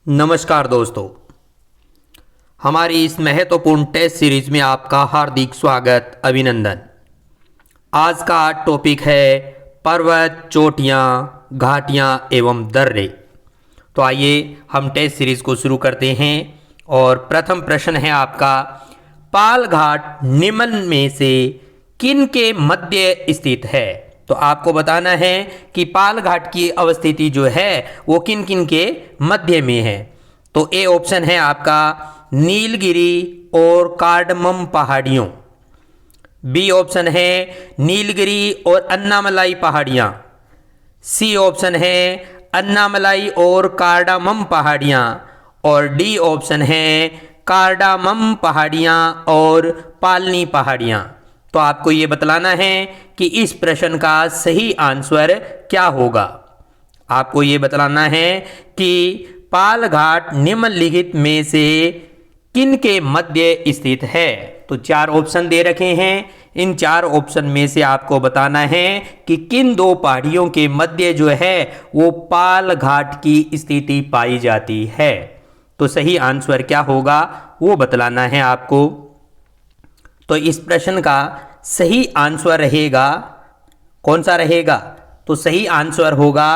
नमस्कार दोस्तों, हमारी इस महत्वपूर्ण टेस्ट सीरीज में आपका हार्दिक स्वागत अभिनंदन। आज का टॉपिक है पर्वत, चोटियाँ, घाटियाँ एवं दर्रे। तो आइए हम टेस्ट सीरीज को शुरू करते हैं और प्रथम प्रश्न है आपका, पाल घाट निम्न में से किन के मध्य स्थित है। तो आपको बताना है कि पाल घाट की अवस्थिति जो है वो किन किन के मध्य में है। तो ए ऑप्शन है आपका नीलगिरी और कार्डमम पहाड़ियों, बी ऑप्शन है नीलगिरी और अन्नामलाई पहाड़ियाँ, सी ऑप्शन है अन्नामलाई और कार्डामम पहाड़ियाँ और डी ऑप्शन है कार्डामम पहाड़ियाँ और पालनी पहाड़ियाँ। तो आपको ये बतलाना है कि इस प्रश्न का सही आंसर क्या होगा। आपको ये बतलाना है कि पाल घाट निम्नलिखित में से किन के मध्य स्थित है। तो चार ऑप्शन दे रखे हैं, इन चार ऑप्शन में से आपको बताना है कि किन दो पहाड़ियों के मध्य जो है वो पाल घाट की स्थिति पाई जाती है। तो सही आंसर क्या होगा वो बतलाना है आपको। तो इस प्रश्न का सही आंसर रहेगा, कौन सा रहेगा? तो सही आंसर होगा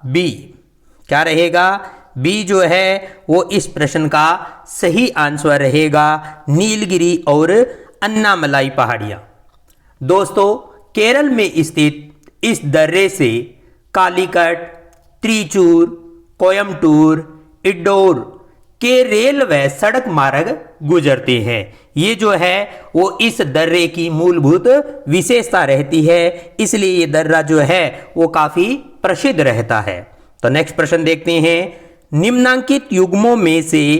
बी। क्या रहेगा? बी जो है वो इस प्रश्न का सही आंसर रहेगा, नीलगिरी और अन्नामलाई पहाड़ियाँ। दोस्तों, केरल में स्थित इस दर्रे से कालीकट, त्रिचूर, कोयम्बटूर, इडोर के रेल व सड़क मार्ग गुजरते हैं। ये जो है वो इस दर्रे की मूलभूत विशेषता रहती है, इसलिए ये दर्रा जो है वो काफी प्रसिद्ध रहता है। तो नेक्स्ट प्रश्न देखते हैं, निम्नांकित युग्मों में से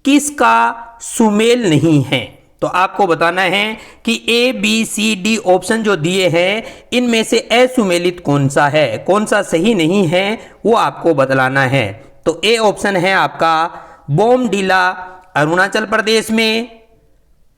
किसका सुमेल नहीं है। तो आपको बताना है कि A B C D option जो दिए हैं इनमें से असुमेलित कौन सा है, कौन सा सही नहीं है वो आपको बतलाना है। तो ए ऑप्शन है आपका बोमडिला अरुणाचल प्रदेश में,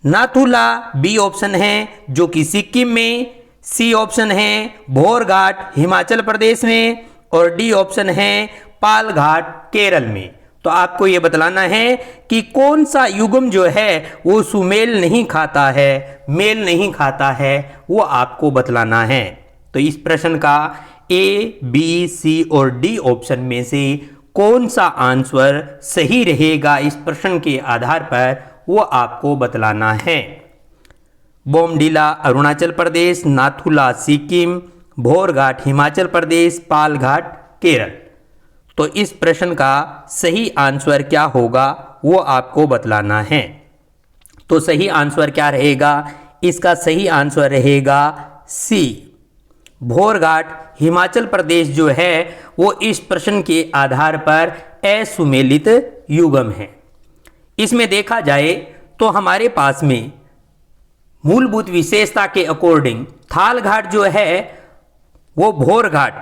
नाथुला बी ऑप्शन है जो कि सिक्किम में, सी ऑप्शन है भोरघाट हिमाचल प्रदेश में और डी ऑप्शन है पाल घाट केरल में। तो आपको यह बतलाना है कि कौन सा युग्म जो है वो सुमेल नहीं खाता है, मेल नहीं खाता है, वो आपको बतलाना है। तो इस प्रश्न का ए बी सी और डी ऑप्शन में से कौन सा आंसर सही रहेगा इस प्रश्न के आधार पर वो आपको बतलाना है। बोमडिला अरुणाचल प्रदेश, नाथुला सिक्किम, भोरघाट हिमाचल प्रदेश, पालघाट केरल। तो इस प्रश्न का सही आंसर क्या होगा वो आपको बतलाना है। तो सही आंसर क्या रहेगा? इसका सही आंसर रहेगा सी, भोरघाट हिमाचल प्रदेश जो है वो इस प्रश्न के आधार पर असुमेलित युग्म है। इसमें देखा जाए तो हमारे पास में मूलभूत विशेषता के अकॉर्डिंग थालघाट जो है वो भोरघाट,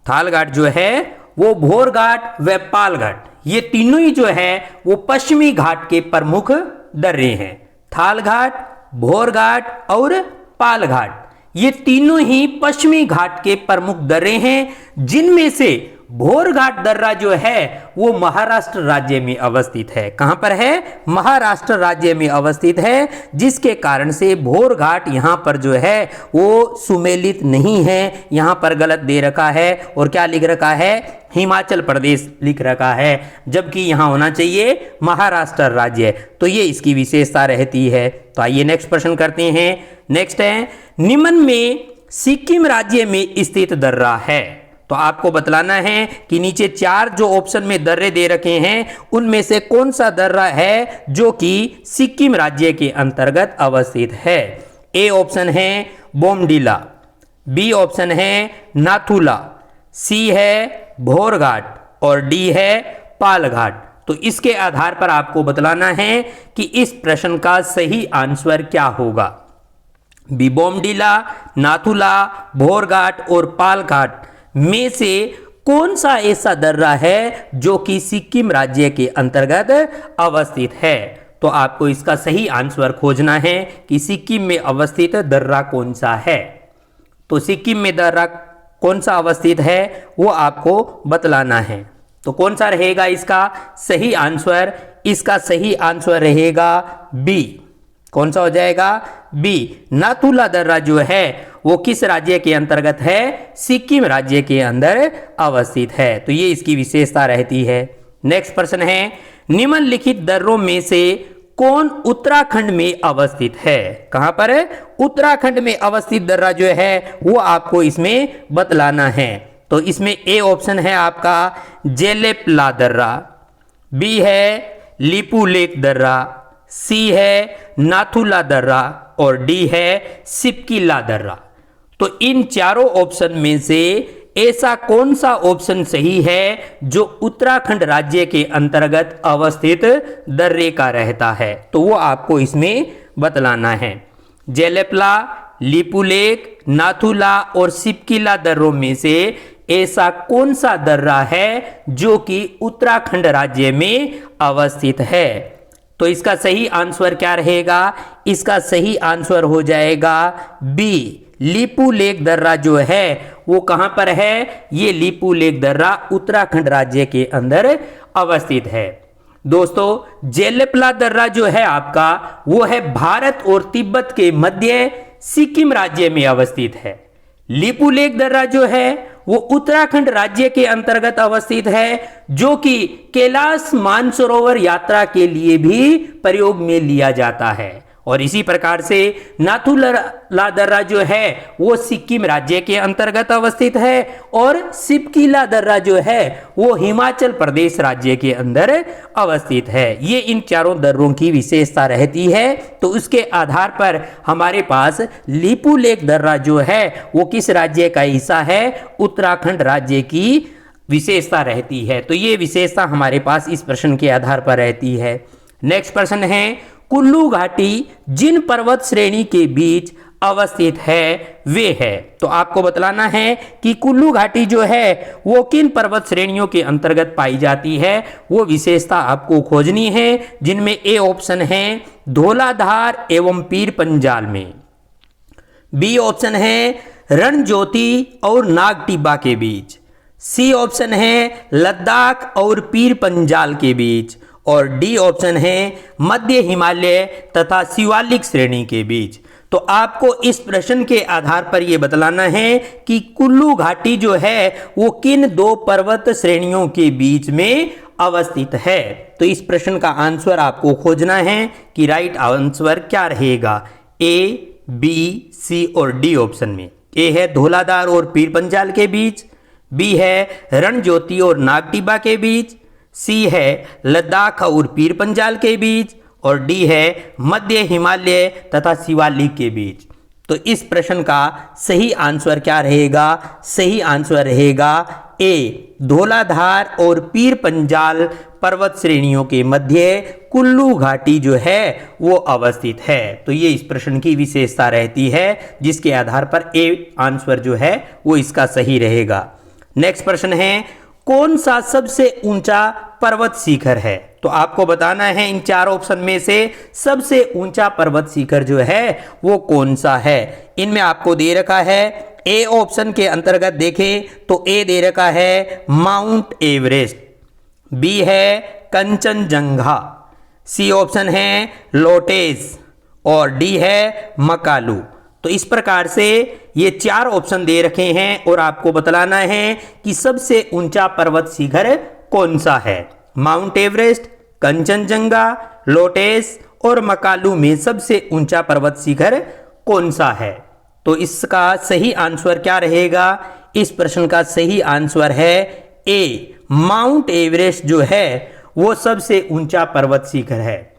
थालघाट जो है वो भोरघाट व पालघाट, ये तीनों ही जो है वो पश्चिमी घाट के प्रमुख दर्रे हैं। थालघाट, भोरघाट और पालघाट ये तीनों ही पश्चिमी घाट के प्रमुख दर्रे हैं, जिनमें से भोरघाट दर्रा जो है वो महाराष्ट्र राज्य में अवस्थित है। कहां पर है? महाराष्ट्र राज्य में अवस्थित है, जिसके कारण से भोरघाट यहां पर जो है वो सुमेलित नहीं है। यहां पर गलत दे रखा है और क्या लिख रखा है? हिमाचल प्रदेश लिख रखा है, जबकि यहां होना चाहिए महाराष्ट्र राज्य। तो ये इसकी विशेषता रहती है। तो आइए नेक्स्ट प्रश्न करते हैं। नेक्स्ट है, निम्न में सिक्किम राज्य में स्थित दर्रा है। तो आपको बतलाना है कि नीचे चार जो ऑप्शन में दर्रे दे रखे हैं उनमें से कौन सा दर्रा है जो कि सिक्किम राज्य के अंतर्गत अवस्थित है। ए ऑप्शन है बोमडिला, बी ऑप्शन है नाथुला, सी है भोरघाट और डी है पालघाट। तो इसके आधार पर आपको बतलाना है कि इस प्रश्न का सही आंसर क्या होगा। बी बोमडिला, नाथुला, भोरघाट और पालघाट में से कौन सा ऐसा दर्रा है जो कि सिक्किम राज्य के अंतर्गत अवस्थित है। तो आपको इसका सही आंसर खोजना है कि सिक्किम में अवस्थित दर्रा कौन सा है। तो सिक्किम में दर्रा कौन सा अवस्थित है वो आपको बतलाना है। तो कौन सा रहेगा इसका सही आंसर? इसका सही आंसर रहेगा बी। कौन सा हो जाएगा? बी। नाथुला दर्रा जो है वो किस राज्य के अंतर्गत है? सिक्किम राज्य के अंदर अवस्थित है। तो ये इसकी विशेषता रहती है। नेक्स्ट प्रश्न है, निम्नलिखित दर्रों में से कौन उत्तराखंड में अवस्थित है? कहां पर है? उत्तराखंड में अवस्थित दर्रा जो है वो आपको इसमें बतलाना है। तो इसमें ए ऑप्शन है आपका जेलेपला दर्रा, बी है लिपुलेख दर्रा, सी है नाथुला दर्रा और डी है सिपकिला दर्रा। तो इन चारों ऑप्शन में से ऐसा कौन सा ऑप्शन सही है जो उत्तराखंड राज्य के अंतर्गत अवस्थित दर्रे का रहता है? तो वो आपको इसमें बतलाना है। जेलेपला, लिपुलेख, नाथुला और सिपकिला दर्रों में से ऐसा कौन सा दर्रा है जो कि उत्तराखंड राज्य में अवस्थित है? तो इसका सही आंसर क्या रहेगा? इसका सही आंसर हो जाएगा बी। लिपुलेख दर्रा जो है वो कहां पर है? ये लिपुलेख दर्रा उत्तराखंड राज्य के अंदर अवस्थित है। दोस्तों, जेलेपला दर्रा जो है आपका वो है भारत और तिब्बत के मध्य सिक्किम राज्य में अवस्थित है। लिपुलेख दर्रा जो है वो उत्तराखंड राज्य के अंतर्गत अवस्थित है, जो कि कैलाश मानसरोवर यात्रा के लिए भी प्रयोग में लिया जाता है। और इसी प्रकार से नाथुला दर्रा जो है वो सिक्किम राज्य के अंतर्गत अवस्थित है और सिपकिला दर्रा जो है वो हिमाचल प्रदेश राज्य के अंदर अवस्थित है। ये इन चारों दर्रों की विशेषता रहती है। तो उसके आधार पर हमारे पास लिपुलेख दर्रा जो है वो किस राज्य का हिस्सा है? उत्तराखंड राज्य की विशेषता रहती है। तो ये विशेषता हमारे पास इस प्रश्न के आधार पर रहती है। नेक्स्ट प्रश्न है, कुल्लू घाटी जिन पर्वत श्रेणी के बीच अवस्थित है वे है। तो आपको बतलाना है कि कुल्लू घाटी जो है वो किन पर्वत श्रेणियों के अंतर्गत पाई जाती है। वो विशेषता आपको खोजनी है, जिनमें ए ऑप्शन है धौलाधार एवं पीर पंजाल में, बी ऑप्शन है रणज्योति और नागटिब्बा के बीच, सी ऑप्शन है लद्दाख और पीर पंजाल के बीच और डी ऑप्शन है मध्य हिमालय तथा शिवालिक श्रेणी के बीच। तो आपको इस प्रश्न के आधार पर यह बतलाना है कि कुल्लू घाटी जो है वो किन दो पर्वत श्रेणियों के बीच में अवस्थित है। तो इस प्रश्न का आंसर आपको खोजना है कि राइट आंसर क्या रहेगा। ए, बी, सी और डी ऑप्शन में ए है धौलाधार और पीर पंजाल के बीच, बी है रणज्योति और नागटिब्बा के बीच, सी है लद्दाख और पीर पंजाल के बीच और डी है मध्य हिमालय तथा शिवालिक के बीच। तो इस प्रश्न का सही आंसर क्या रहेगा? सही आंसर रहेगा ए, धौलाधार और पीर पंजाल पर्वत श्रेणियों के मध्य कुल्लू घाटी जो है वो अवस्थित है। तो ये इस प्रश्न की विशेषता रहती है, जिसके आधार पर ए आंसर जो है वो इसका सही रहेगा। नेक्स्ट प्रश्न है, कौन सा सबसे ऊंचा पर्वत शिखर है? तो आपको बताना है इन चार ऑप्शन में से सबसे ऊंचा पर्वत शिखर जो है वो कौन सा है। इनमें आपको दे रखा है ए ऑप्शन के अंतर्गत देखें तो ए दे रखा है माउंट एवरेस्ट, बी है कंचनजंगा, सी ऑप्शन है लोटेस और डी है मकालू। तो इस प्रकार से ये चार ऑप्शन दे रखे हैं और आपको बतलाना है कि सबसे ऊंचा पर्वत शिखर कौन सा है। माउंट एवरेस्ट, कंचनजंगा, लोटेस और मकालू में सबसे ऊंचा पर्वत शिखर कौन सा है? तो इसका सही आंसर क्या रहेगा? इस प्रश्न का सही आंसर है ए, माउंट एवरेस्ट जो है वो सबसे ऊंचा पर्वत शिखर है।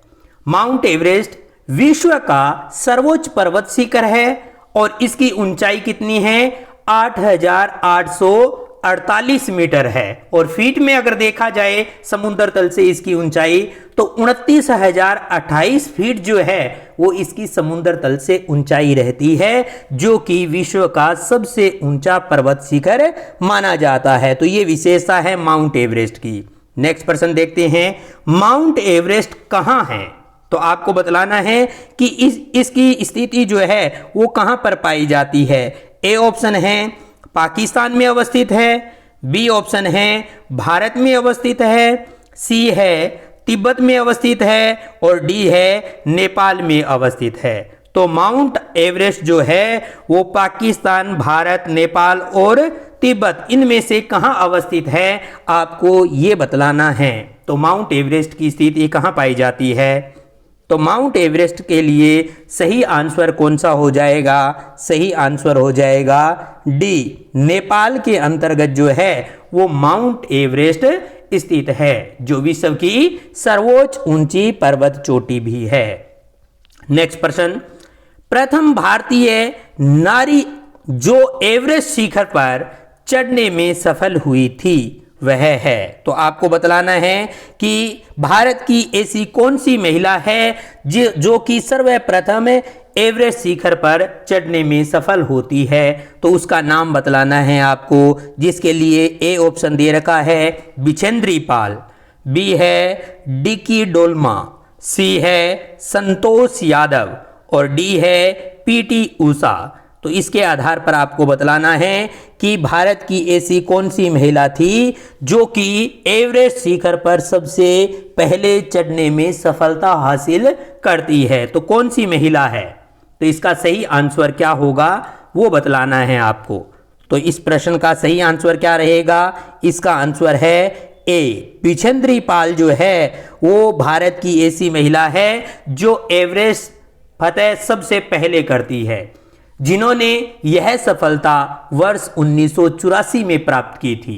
माउंट एवरेस्ट विश्व का सर्वोच्च पर्वत शिखर है और इसकी ऊंचाई कितनी है? 8,848 मीटर है और फीट में अगर देखा जाए समुद्र तल से इसकी ऊंचाई तो 29,028 फीट जो है वो इसकी समुद्र तल से ऊंचाई रहती है, जो कि विश्व का सबसे ऊंचा पर्वत शिखर माना जाता है। तो ये विशेषता है माउंट एवरेस्ट की। नेक्स्ट प्रश्न देखते हैं, माउंट एवरेस्ट कहां है? तो आपको बतलाना है कि इसकी स्थिति जो है वो कहां पर पाई जाती है। ए ऑप्शन है पाकिस्तान में अवस्थित है, बी ऑप्शन है भारत में अवस्थित है, सी है तिब्बत में अवस्थित है और डी है नेपाल में अवस्थित है। तो माउंट एवरेस्ट जो है वो पाकिस्तान, भारत, नेपाल और तिब्बत इनमें से कहां अवस्थित है आपको ये बतलाना है। तो माउंट एवरेस्ट की स्थिति कहां पाई जाती है? तो माउंट एवरेस्ट के लिए सही आंसर कौन सा हो जाएगा? सही आंसर हो जाएगा डी, नेपाल के अंतर्गत जो है वो माउंट एवरेस्ट स्थित है, जो विश्व की सर्वोच्च ऊंची पर्वत चोटी भी है। नेक्स्ट प्रश्न, प्रथम भारतीय नारी जो एवरेस्ट शिखर पर चढ़ने में सफल हुई थी वह है। तो आपको बतलाना है कि भारत की ऐसी कौन सी महिला है जो कि सर्वप्रथम एवरेस्ट शिखर पर चढ़ने में सफल होती है। तो उसका नाम बतलाना है आपको, जिसके लिए ए ऑप्शन दे रखा है बिछेंद्री पाल, बी है डिकी डोल्मा, सी है संतोष यादव और डी है पीटी उषा। तो इसके आधार पर आपको बतलाना है कि भारत की ऐसी कौन सी महिला थी जो कि एवरेस्ट शिखर पर सबसे पहले चढ़ने में सफलता हासिल करती है। तो कौन सी महिला है? तो इसका सही आंसर क्या होगा वो बतलाना है आपको। तो इस प्रश्न का सही आंसर क्या रहेगा? इसका आंसर है ए, बिछेंद्री पाल जो है वो भारत की ऐसी महिला है जो एवरेस्ट फतेह सबसे पहले करती है, जिन्होंने यह सफलता वर्ष 1984 में प्राप्त की थी।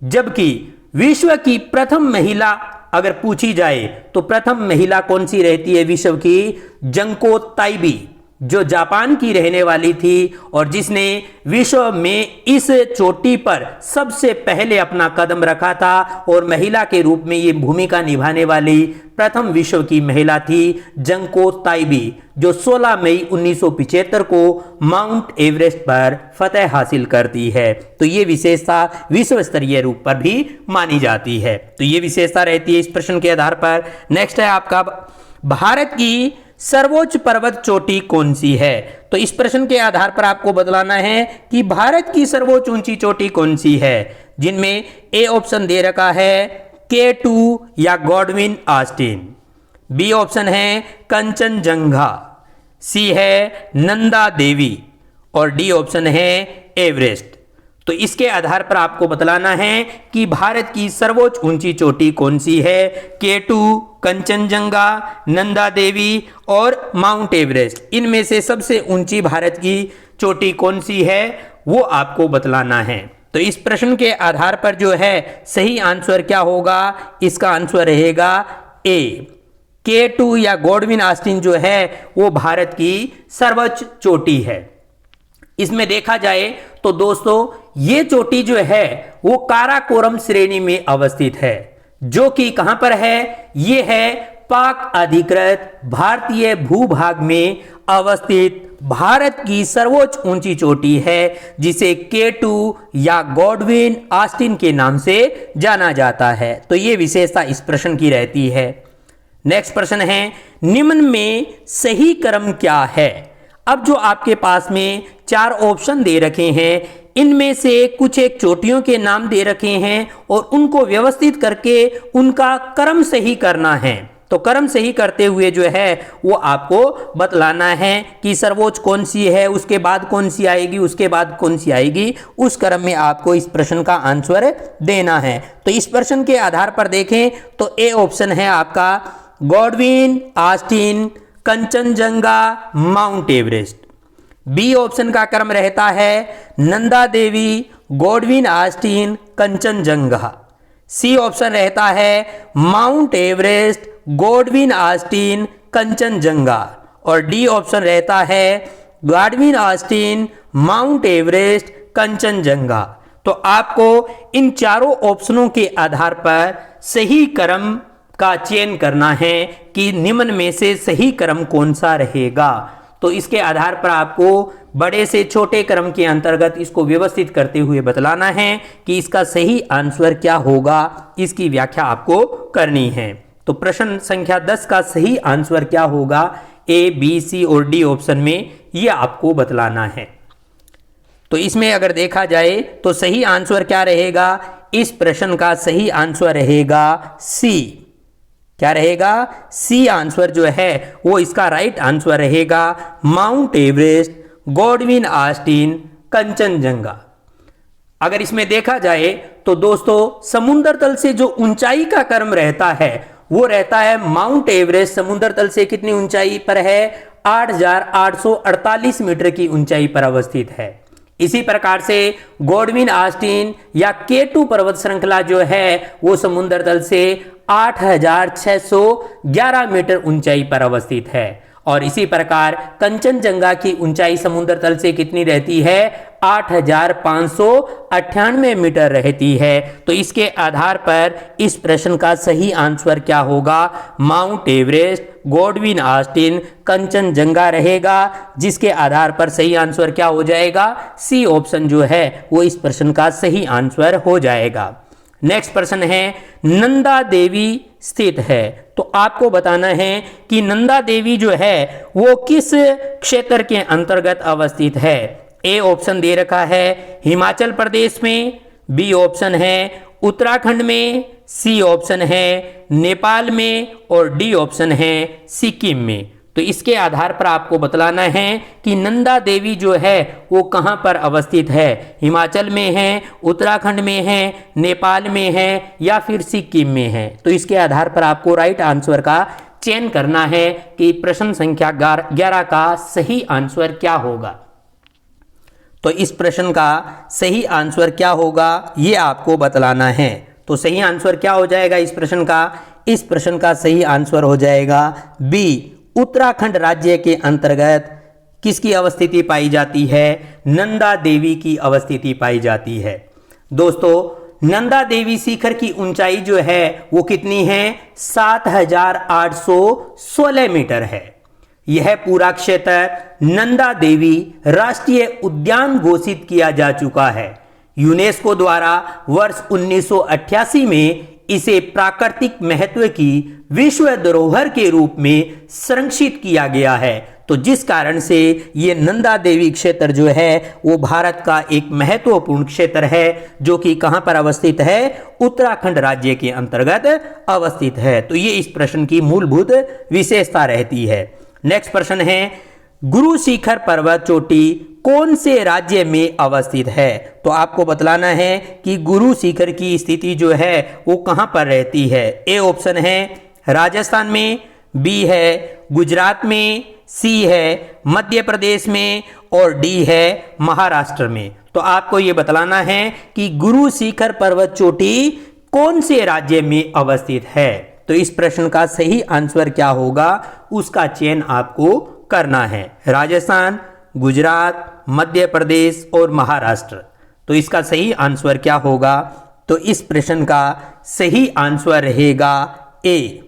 जबकि विश्व की प्रथम महिला अगर पूछी जाए तो प्रथम महिला कौन सी रहती है विश्व की? जंको ताइबी, जो जापान की रहने वाली थी और जिसने विश्व में इस चोटी पर सबसे पहले अपना कदम रखा था और महिला के रूप में ये भूमिका निभाने वाली प्रथम विश्व की महिला थी जंको ताइबी, जो 16 मई 1975 को माउंट एवरेस्ट पर फतेह हासिल करती है। तो ये विशेषता विश्व स्तरीय रूप पर भी मानी जाती है। तो ये विशेषता रहती है इस प्रश्न के आधार पर। नेक्स्ट है आपका, भारत की सर्वोच्च पर्वत चोटी कौन सी है? तो इस प्रश्न के आधार पर आपको बतलाना है कि भारत की सर्वोच्च ऊंची चोटी कौन सी है, जिनमें ए ऑप्शन दे रखा है K2 या गॉडविन ऑस्टिन, बी ऑप्शन है कंचनजंगा, सी है नंदा देवी और डी ऑप्शन है एवरेस्ट। तो इसके आधार पर आपको बतलाना है कि भारत की सर्वोच्च ऊंची चोटी कौन सी है? K2, कंचनजंगा, नंदा देवी और माउंट एवरेस्ट, इनमें से सबसे ऊंची भारत की चोटी कौन सी है वो आपको बतलाना है। तो इस प्रश्न के आधार पर जो है सही आंसर क्या होगा? इसका आंसर रहेगा ए, K2 या गॉडविन ऑस्टिन जो है वो भारत की सर्वोच्च चोटी है। इसमें देखा जाए तो दोस्तों ये चोटी जो है वो काराकोरम श्रेणी में अवस्थित है, जो कि कहां पर है? ये है पाक अधिकृत भारतीय भूभाग में अवस्थित भारत की सर्वोच्च ऊंची चोटी है, जिसे K2 या गॉडविन ऑस्टिन के नाम से जाना जाता है। तो ये विशेषता इस प्रश्न की रहती है। नेक्स्ट प्रश्न है, निम्न में सही क्रम क्या है? अब जो आपके पास में 4 ऑप्शन दे रखे हैं, इनमें से कुछ एक चोटियों के नाम दे रखे हैं और उनको व्यवस्थित करके उनका क्रम सही करना है। तो क्रम सही करते हुए जो है वो आपको बतलाना है कि सर्वोच्च कौन सी है, उसके बाद कौन सी आएगी, उसके बाद कौन सी आएगी, उस क्रम में आपको इस प्रश्न का आंसर देना है। तो इस प्रश्न के आधार पर देखें तो ए ऑप्शन है आपका Godwin Austen, Kanchenjunga, Mount Everest. B option का क्रम रहता है Nanda Devi, Godwin Austen, Kanchenjunga. C option रहता है Mount Everest, Godwin Austen, Kanchenjunga और डी ऑप्शन रहता है Godwin Austen, Mount Everest, Kanchenjunga. तो आपको इन चारों ऑप्शनों के आधार पर सही क्रम का चयन करना है कि निम्न में से सही क्रम कौन सा रहेगा। तो इसके आधार पर आपको बड़े से छोटे क्रम के अंतर्गत इसको व्यवस्थित करते हुए बतलाना है कि इसका सही आंसर क्या होगा, इसकी व्याख्या आपको करनी है। तो प्रश्न संख्या 10 का सही आंसर क्या होगा, ए, बी, सी और डी ऑप्शन में यह आपको बतलाना है। तो इसमें अगर देखा जाए तो सही आंसर क्या रहेगा? इस प्रश्न का सही आंसर रहेगा सी। क्या रहेगा? सी आंसर जो है वो इसका राइट आंसर रहेगा। Mount Everest, Godwin Austen, Kanchenjunga. अगर इसमें देखा जाए तो दोस्तों समुद्र तल से जो ऊंचाई का क्रम रहता है वो रहता है माउंट एवरेस्ट समुद्र तल से कितनी ऊंचाई पर है? 8,848 मीटर की ऊंचाई पर अवस्थित है। इसी प्रकार से गॉडविन ऑस्टिन या K2 पर्वत श्रृंखला जो है वो समुद्र तल से 8,611 मीटर ऊंचाई पर अवस्थित है। और इसी प्रकार कंचनजंगा की ऊंचाई समुद्र तल से कितनी रहती है? 8,598 मीटर रहती है। तो इसके आधार पर इस प्रश्न का सही आंसर क्या होगा? Mount Everest, Godwin Austen, Kanchenjunga रहेगा, जिसके आधार पर सही आंसर क्या हो जाएगा? सी ऑप्शन जो है वो इस प्रश्न का सही आंसर हो जाएगा। नेक्स्ट प्रश्न है नंदा देवी स्थित है। तो आपको बताना है कि नंदा देवी जो है वो किस क्षेत्र के अंतर्गत अवस्थित है। ए ऑप्शन दे रखा है हिमाचल प्रदेश में, बी ऑप्शन है उत्तराखंड में, सी ऑप्शन है नेपाल में और डी ऑप्शन है सिक्किम में। तो इसके आधार पर आपको बतलाना है कि नंदा देवी जो है वो कहां पर अवस्थित है। हिमाचल में है, उत्तराखंड में है, नेपाल में है या फिर सिक्किम में है। तो इसके आधार पर आपको राइट आंसर का चयन करना है कि प्रश्न संख्या 11 का सही आंसर क्या होगा। तो इस प्रश्न का सही आंसर क्या होगा ये आपको बतलाना है। तो सही आंसर क्या हो जाएगा इस प्रश्न का? इस प्रश्न का सही आंसर हो जाएगा बी, उत्तराखंड राज्य के अंतर्गत किसकी अवस्थिति पाई जाती है? नंदा देवी की अवस्थिति पाई जाती है। दोस्तों नंदा देवी शिखर की ऊंचाई जो है वो कितनी है? 7,816 मीटर है। यह पूरा क्षेत्र नंदा देवी राष्ट्रीय उद्यान घोषित किया जा चुका है। यूनेस्को द्वारा वर्ष 1988 में इसे प्राकृतिक महत्व की विश्व धरोहर के रूप में संरक्षित किया गया है। तो जिस कारण से ये नंदा देवी क्षेत्र जो है वो भारत का एक महत्वपूर्ण क्षेत्र है जो कि कहां पर अवस्थित है? उत्तराखंड राज्य के अंतर्गत अवस्थित है। तो ये इस प्रश्न की मूलभूत विशेषता रहती है। नेक्स्ट प्रश्न है गुरु शिखर पर्वत चोटी कौन से राज्य में अवस्थित है? तो आपको बतलाना है कि गुरु शिखर की स्थिति जो है वो कहां पर रहती है। ए ऑप्शन है राजस्थान में, बी है गुजरात में, सी है मध्य प्रदेश में और डी है महाराष्ट्र में। तो आपको ये बतलाना है कि गुरु शिखर पर्वत चोटी कौन से राज्य में अवस्थित है। तो इस प्रश्न का सही आंसर क्या होगा उसका चयन आपको करना है। राजस्थान, गुजरात, मध्य प्रदेश और महाराष्ट्र। तो इसका सही आंसर क्या होगा? तो इस प्रश्न का सही आंसर रहेगा ए।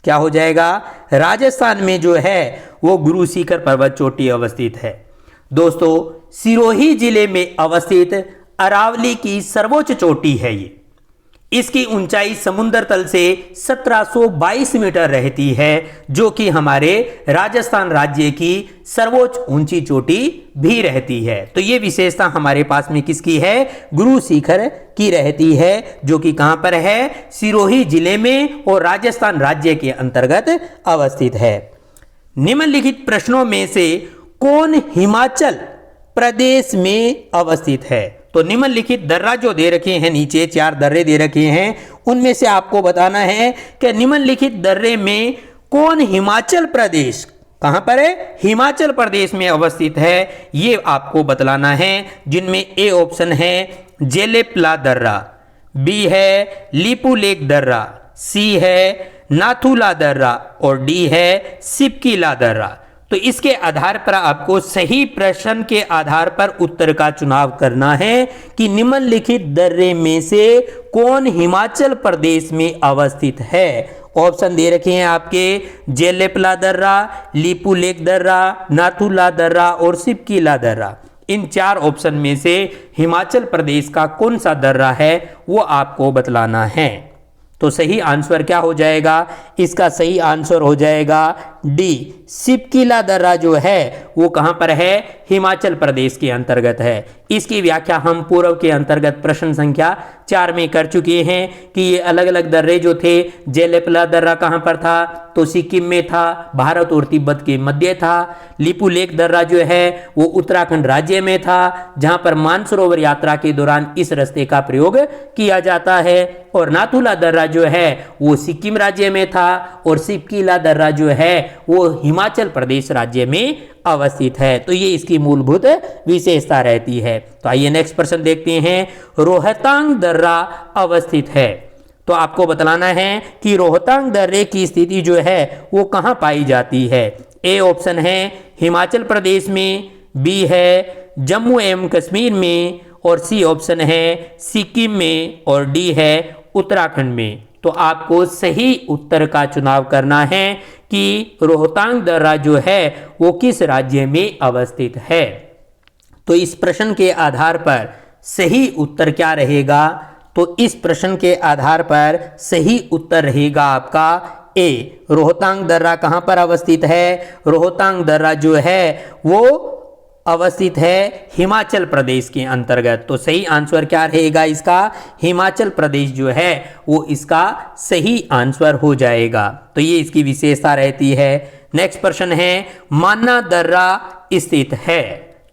क्या हो जाएगा? राजस्थान में जो है वो गुरु शिखर पर्वत चोटी अवस्थित है। दोस्तों सिरोही जिले में अवस्थित अरावली की सर्वोच्च चोटी है ये। इसकी ऊंचाई समुद्र तल से 1722 मीटर रहती है जो कि हमारे राजस्थान राज्य की सर्वोच्च ऊंची चोटी भी रहती है। तो ये विशेषता हमारे पास में किसकी है? गुरु शिखर की रहती है जो कि कहां पर है? सिरोही जिले में और राजस्थान राज्य के अंतर्गत अवस्थित है। निम्नलिखित प्रश्नों में से कौन हिमाचल प्रदेश में अवस्थित है? तो निम्नलिखित दर्रा जो दे रखे हैं, नीचे 4 दर्रे दे रखे हैं, उनमें से आपको बताना है कि निम्नलिखित दर्रे में कौन हिमाचल प्रदेश कहां पर है? हिमाचल प्रदेश में अवस्थित है। ये आपको बतलाना है, जिनमें ए ऑप्शन है जेलेपला दर्रा, बी है लीपू लेक दर्रा, सी है नाथुला दर्रा और डी है सिपकीला दर्रा। तो इसके आधार पर आपको सही प्रश्न के आधार पर उत्तर का चुनाव करना है कि निम्नलिखित दर्रे में से कौन हिमाचल प्रदेश में अवस्थित है। ऑप्शन दे रखे हैं आपके जेलेपला दर्रा, लीपू लेक दर्रा, नाथुला दर्रा और सिपकीला दर्रा। इन 4 ऑप्शन में से हिमाचल प्रदेश का कौन सा दर्रा है वो आपको बतलाना है। तो सही आंसर क्या हो जाएगा? इसका सही आंसर हो जाएगा डी, सिपकीला दर्रा जो है वो कहां पर है? हिमाचल प्रदेश के अंतर्गत है। इसकी व्याख्या हम पूर्व के अंतर्गत प्रश्न संख्या 4 में कर चुके हैं कि ये अलग अलग दर्रे जो थे, जेलेपला दर्रा कहाँ पर था, तो सिक्किम में था, भारत और तिब्बत के मध्य था। लिपुलेख दर्रा जो है वो उत्तराखंड राज्य में था, जहां पर मानसरोवर यात्रा के दौरान इस रास्ते का प्रयोग किया जाता है। और नाथुला दर्रा जो है वो सिक्किम राज्य में था, और सिपकीला दर्रा जो है वो हिमाचल प्रदेश राज्य में अवस्थित है। तो ये इसकी मूलभूत विशेषता रहती है। तो आइए नेक्स्ट प्रश्न देखते हैं। रोहतांग दर्रा अवस्थित है, तो आपको बतलाना है कि रोहतांग दर्रे की स्थिति जो है वो कहाँ पाई जाती है। ए ऑप्शन है हिमाचल प्रदेश में, बी है जम्मू एवं कश्मीर में, और सी ऑप्शन है सिक्किम में, और डी है उत्तराखंड में। तो आपको सही उत्तर का चुनाव करना है कि रोहतांग दर्रा जो है वो किस राज्य में अवस्थित है। तो इस प्रश्न के आधार पर सही उत्तर क्या रहेगा, तो इस प्रश्न के आधार पर सही उत्तर रहेगा आपका ए, रोहतांग दर्रा कहां पर अवस्थित है। रोहतांग दर्रा जो है वो अवस्थित है हिमाचल प्रदेश के अंतर्गत। तो सही आंसर क्या रहेगा इसका, हिमाचल प्रदेश जो है वो इसका सही आंसर हो जाएगा। तो ये इसकी विशेषता रहती है। नेक्स्ट प्रश्न है, मान्ना दर्रा स्थित है,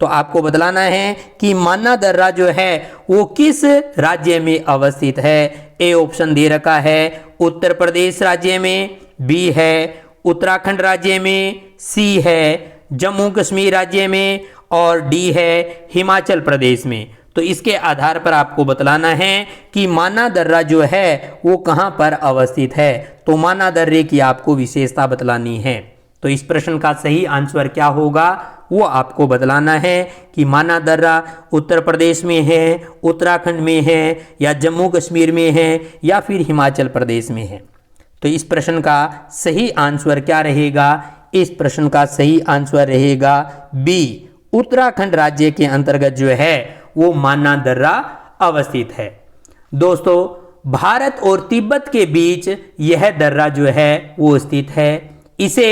तो आपको बतलाना है कि मान्ना दर्रा जो है वो किस राज्य में अवस्थित है। ए ऑप्शन दे रखा है उत्तर प्रदेश राज्य में, बी है उत्तराखंड राज्य में, सी है जम्मू कश्मीर राज्य में, और डी है हिमाचल प्रदेश में। तो इसके आधार पर आपको बतलाना है कि मान्ना दर्रा जो है वो कहां पर अवस्थित है। तो मान्ना दर्रे की आपको विशेषता बतलानी है। तो इस प्रश्न का सही आंसर क्या होगा वो आपको बतलाना है कि मान्ना दर्रा उत्तर प्रदेश में है, उत्तराखंड में है, या जम्मू कश्मीर में है, या फिर हिमाचल प्रदेश में है। तो इस प्रश्न का सही आंसर क्या रहेगा, इस प्रश्न का सही आंसर रहेगा बी, उत्तराखंड राज्य के अंतर्गत जो है वो मान्ना दर्रा अवस्थित है। दोस्तों, भारत और तिब्बत के बीच यह दर्रा जो है वो स्थित है। इसे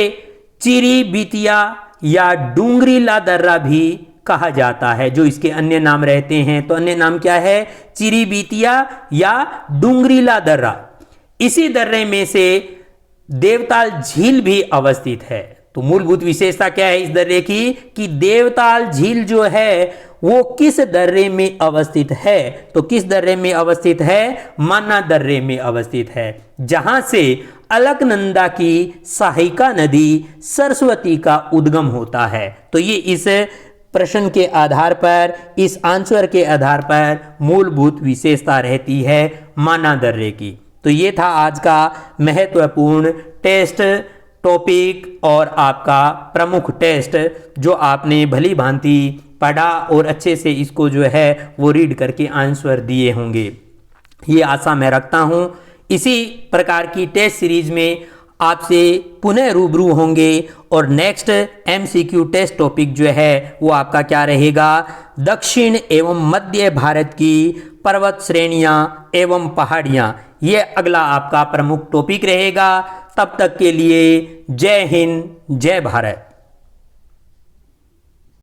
चिरीबितिया या डूंगरीला दर्रा भी कहा जाता है, जो इसके अन्य नाम रहते हैं। तो अन्य नाम क्या है, चिरीबितिया या डूंगरीला दर्रा। इसी दर्रे में से देवताल झील भी अवस्थित है। तो मूलभूत विशेषता क्या है इस दर्रे की, कि देवताल झील जो है वो किस दर्रे में अवस्थित है। तो किस दर्रे में अवस्थित है, मान्ना दर्रे में अवस्थित है, जहां से अलकनंदा की सहायिका नदी सरस्वती का उद्गम होता है। तो ये इस प्रश्न के आधार पर, इस आंसर के आधार पर मूलभूत विशेषता रहती है मान्ना दर्रे की। तो ये था आज का महत्वपूर्ण टेस्ट टॉपिक और आपका प्रमुख टेस्ट, जो आपने भली भांति पढ़ा और अच्छे से इसको जो है वो रीड करके आंसर दिए होंगे, ये आशा मैं रखता हूँ। इसी प्रकार की टेस्ट सीरीज में आपसे पुनः रूबरू होंगे, और नेक्स्ट MCQ टेस्ट टॉपिक जो है वो आपका क्या रहेगा, दक्षिण एवं मध्य भारत की पर्वत श्रेणियां एवं पहाड़ियां, ये अगला आपका प्रमुख टॉपिक रहेगा। तब तक के लिए जय हिंद, जय भारत।